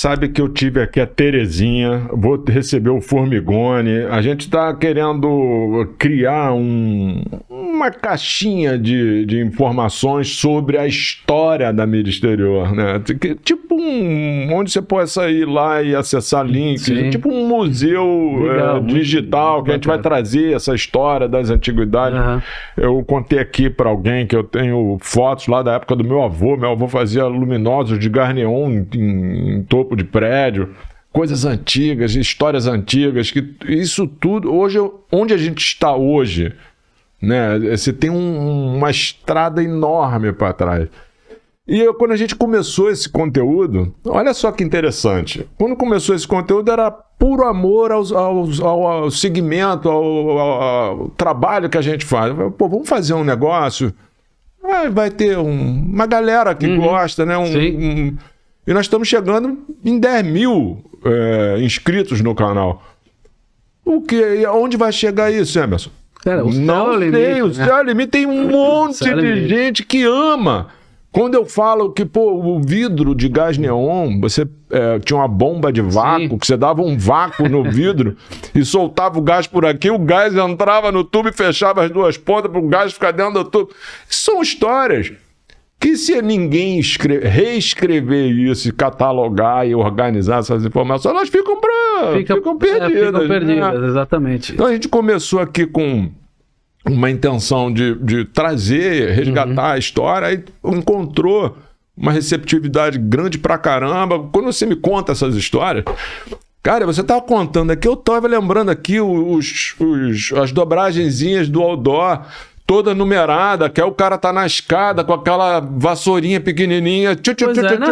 sabe que eu tive aqui a Terezinha, vou receber o Formigone. A gente está querendo criar uma caixinha de informações sobre a história da mídia exterior, né? Tipo onde você pode sair lá e acessar links, tipo um museu digital que a gente vai trazer essa história das antiguidades. Eu contei aqui para alguém que eu tenho fotos lá da época do meu avô. Meu avô fazia luminosos de Garneon em topo de prédio, coisas antigas, histórias antigas, que isso tudo, hoje, onde a gente está hoje, né? Você tem uma estrada enorme para trás. E quando a gente começou esse conteúdo, olha só que interessante, quando começou esse conteúdo era puro amor ao segmento, ao trabalho que a gente faz. Pô, vamos fazer um negócio, vai ter uma galera que gosta, né? E nós estamos chegando em 10 mil inscritos no canal. Onde vai chegar isso, Emerson? Cara, não sei, o céu é o limite. Tem um monte de gente que ama. Quando eu falo que, pô, o vidro de gás neon, você tinha uma bomba de vácuo, que você dava um vácuo no vidro e soltava o gás por aqui, o gás entrava no tubo e fechava as duas pontas para o gás ficar dentro do tubo. São histórias que, se ninguém reescrever isso, e catalogar e organizar essas informações, elas ficam perdidas. Ficam perdidas, né? Exatamente. Então a gente começou aqui com uma intenção de trazer, resgatar a história, aí encontrou uma receptividade grande pra caramba. Quando você me conta essas histórias, cara, você tava contando aqui, eu tava lembrando aqui as dobragenzinhas do outdoor, toda numerada, que aí o cara tá na escada com aquela vassourinha pequenininha.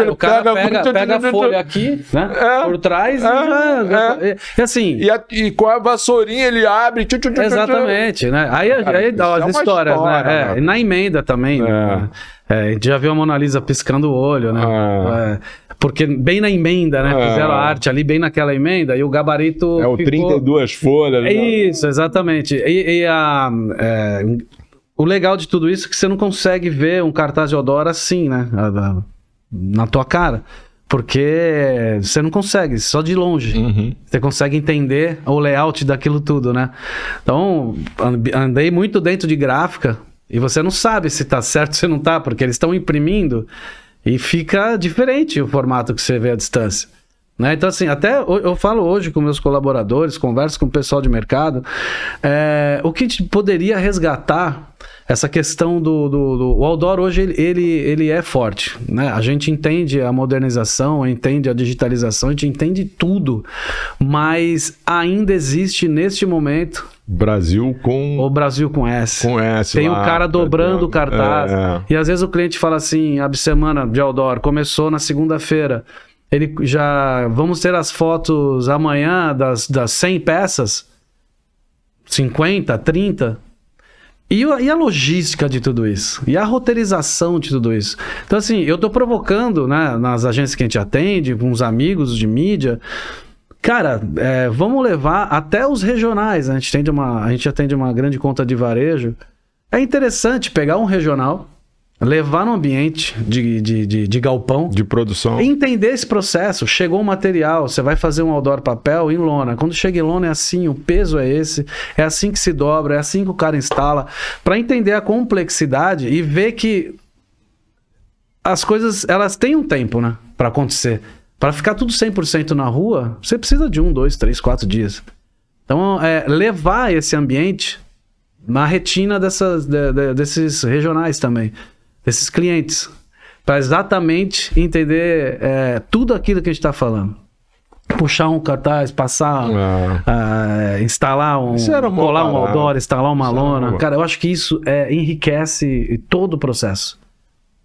O cara pega a folha aqui, né? Por trás e assim... E com a vassourinha ele abre... Exatamente, né? Aí dá as histórias, né? E na emenda também, né? A gente já viu a Mona Lisa piscando o olho, né? Porque bem na emenda, né? Fizeram a arte ali, bem naquela emenda, e o gabarito o ficou... 32 folhas. Isso, exatamente. O legal de tudo isso é que você não consegue ver um cartaz de outdoor assim, né? Na tua cara. Porque você não consegue, só de longe. Você consegue entender o layout daquilo tudo, né? Então, andei muito dentro de gráfica e você não sabe se tá certo ou se não tá, porque eles estão imprimindo e fica diferente o formato que você vê à distância. Né? Então, assim, até eu falo hoje com meus colaboradores, converso com o pessoal de mercado, o que a gente poderia resgatar essa questão o outdoor hoje, ele é forte, né? A gente entende a modernização, entende a digitalização, a gente entende tudo, mas ainda existe neste momento... O Brasil com S. Com S. Tem lá, o cara dobrando o cartaz. E às vezes o cliente fala assim, a semana de outdoor começou na segunda-feira. Ele já... Vamos ter as fotos amanhã das 100 peças? 50, 30? E a logística de tudo isso? E a roteirização de tudo isso? Então, assim, eu tô provocando, né, nas agências que a gente atende, com os amigos de mídia... Cara, vamos levar até os regionais. A gente atende uma grande conta de varejo. É interessante pegar um regional, levar no ambiente de galpão, de produção, entender esse processo. Chegou um material, você vai fazer um outdoor papel em lona. Quando chega em lona é assim, o peso é esse, é assim que se dobra, é assim que o cara instala, para entender a complexidade e ver que as coisas, elas têm um tempo, né, para acontecer. Para ficar tudo 100% na rua, você precisa de 1, 2, 3, 4 dias. Então, levar esse ambiente na retina desses regionais também, desses clientes, para exatamente entender tudo aquilo que a gente está falando. Puxar um cartaz, passar, instalar colar um outdoor, instalar uma lona. Cara, eu acho que isso enriquece todo o processo.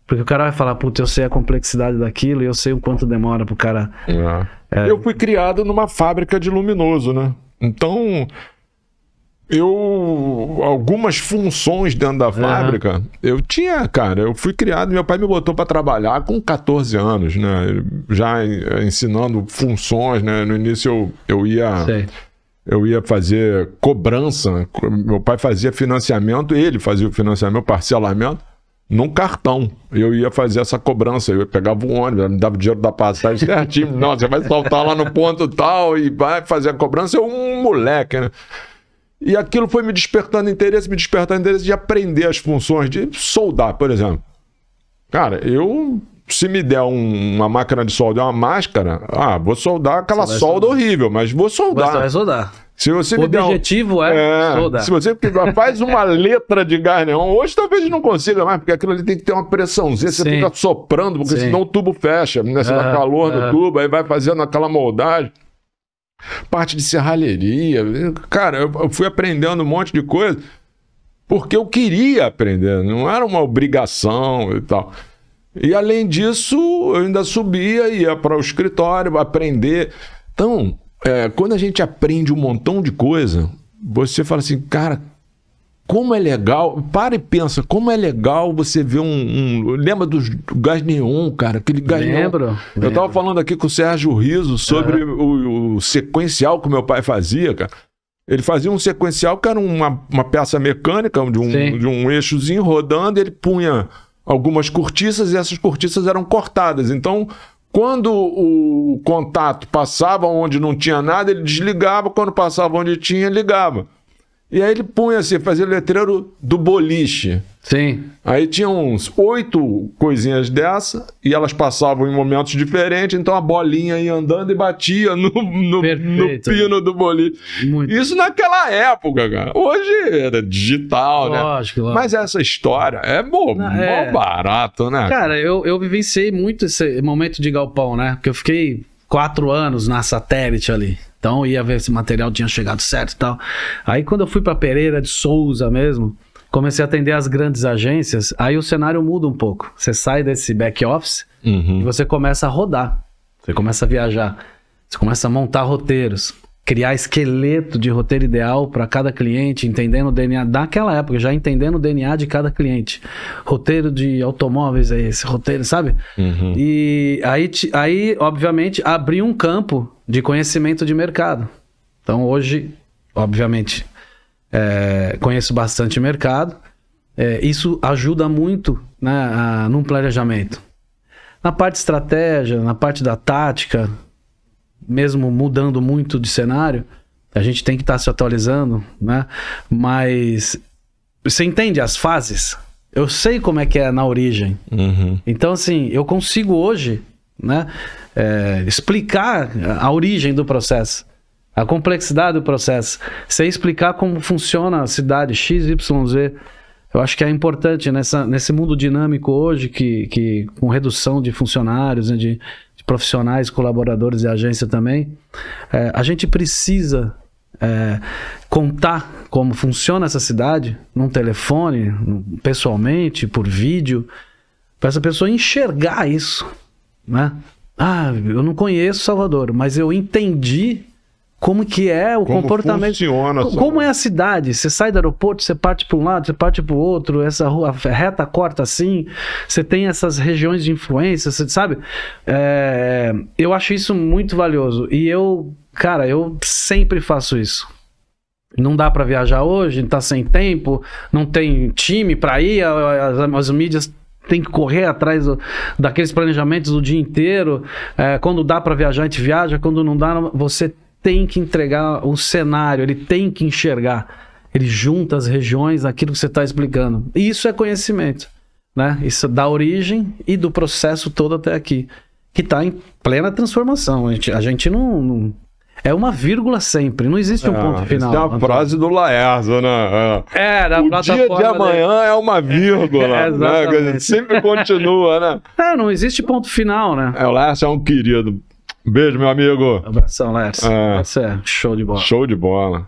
Porque o cara vai falar, puta, eu sei a complexidade daquilo e eu sei o quanto demora pro cara... Eu fui criado numa fábrica de luminoso, né? Então, algumas funções dentro da fábrica, eu fui criado, meu pai me botou para trabalhar com 14 anos, né? Já ensinando funções, né? No início eu ia fazer cobrança, meu pai fazia financiamento, ele fazia o financiamento, parcelamento. num cartão. Eu ia fazer essa cobrança, eu pegava um ônibus, me dava o dinheiro da passagem certinho. Nossa, você vai saltar lá no ponto tal e vai fazer a cobrança. Eu, um moleque, né? E aquilo foi me despertando interesse de aprender as funções de soldar, por exemplo. Cara, se me der uma máquina de soldar, uma máscara, vou soldar aquela solda horrível, mas vou soldar. Você vai soldar. Se você o objetivo é soldar. Se você faz uma letra de gás neon, hoje talvez não consiga mais, porque aquilo ali tem que ter uma pressãozinha, você fica soprando, porque senão o tubo fecha, né? Você dá calor no tubo, aí vai fazendo aquela moldagem. Parte de serralheria. Cara, eu fui aprendendo um monte de coisa porque eu queria aprender, não era uma obrigação e tal. E além disso, eu ainda subia, ia para o escritório aprender. Então, quando a gente aprende um montão de coisa, você fala assim, cara, como é legal, para e pensa, como é legal você ver lembra do gás neon, cara, aquele gás neon. Eu tava falando aqui com o Sérgio Riso sobre o sequencial que o meu pai fazia, cara. Ele fazia um sequencial que era uma peça mecânica de um eixozinho rodando, e ele punha algumas cortiças e essas cortiças eram cortadas. Então, quando o contato passava onde não tinha nada, ele desligava, quando passava onde tinha, ligava. E aí ele punha assim, fazia letreiro do boliche. Sim. Aí tinha uns 8 coisinhas dessa, e elas passavam em momentos diferentes, então a bolinha ia andando e batia no pino do boliche. Isso naquela época, cara. Hoje era digital, lógico, né? Mas essa história é mó barato, né? Cara, eu vivenciei muito esse momento de galpão, né? Porque eu fiquei 4 anos na Satélite ali. Então ia ver se o material tinha chegado certo e tal. Aí quando eu fui para Pereira de Souza mesmo, comecei a atender as grandes agências, aí o cenário muda um pouco. Você sai desse back office e você começa a rodar. Você começa a viajar. Você começa a montar roteiros. Criar esqueleto de roteiro ideal para cada cliente, entendendo o DNA daquela época, já entendendo o DNA de cada cliente. Roteiro de automóveis é esse, roteiro, sabe? E aí, obviamente, abriu um campo de conhecimento de mercado. Então, hoje, obviamente, conheço bastante mercado. Isso ajuda muito, né, num planejamento. Na parte de estratégia, na parte da tática, mesmo mudando muito de cenário, a gente tem que estar se atualizando, né? Mas você entende as fases? Eu sei como é que é na origem. Então, assim, eu consigo hoje, né, explicar a origem do processo, a complexidade do processo, sei explicar como funciona a cidade XYZ. Eu acho que é importante nesse mundo dinâmico hoje, que com redução de funcionários, né, de profissionais, colaboradores e agência também, a gente precisa contar como funciona essa cidade, num telefone, pessoalmente, por vídeo, para essa pessoa enxergar isso, né? Eu não conheço Salvador, mas eu entendi como que é o comportamento. Funciona, como é a cidade? Você sai do aeroporto, você parte para um lado, você parte para o outro, essa rua reta corta assim, você tem essas regiões de influência, você sabe? Eu acho isso muito valioso. E eu sempre faço isso. Não dá para viajar hoje, tá sem tempo, não tem time para ir, as mídias tem que correr atrás daqueles planejamentos o dia inteiro. Quando dá para viajar, a gente viaja, quando não dá, você tem que entregar o cenário, ele tem que enxergar, ele junta as regiões, aquilo que você está explicando. E isso é conhecimento, né? Isso dá origem e do processo todo até aqui, que está em plena transformação. A gente não é uma vírgula sempre, não existe um ponto final. Essa é a frase do Laerzo, né? O dia de amanhã é uma vírgula, né? Sempre continua, né? Não existe ponto final, né? O Laerzo é um querido. Beijo, meu amigo. Abração, Laércio. Você é show de bola. Show de bola.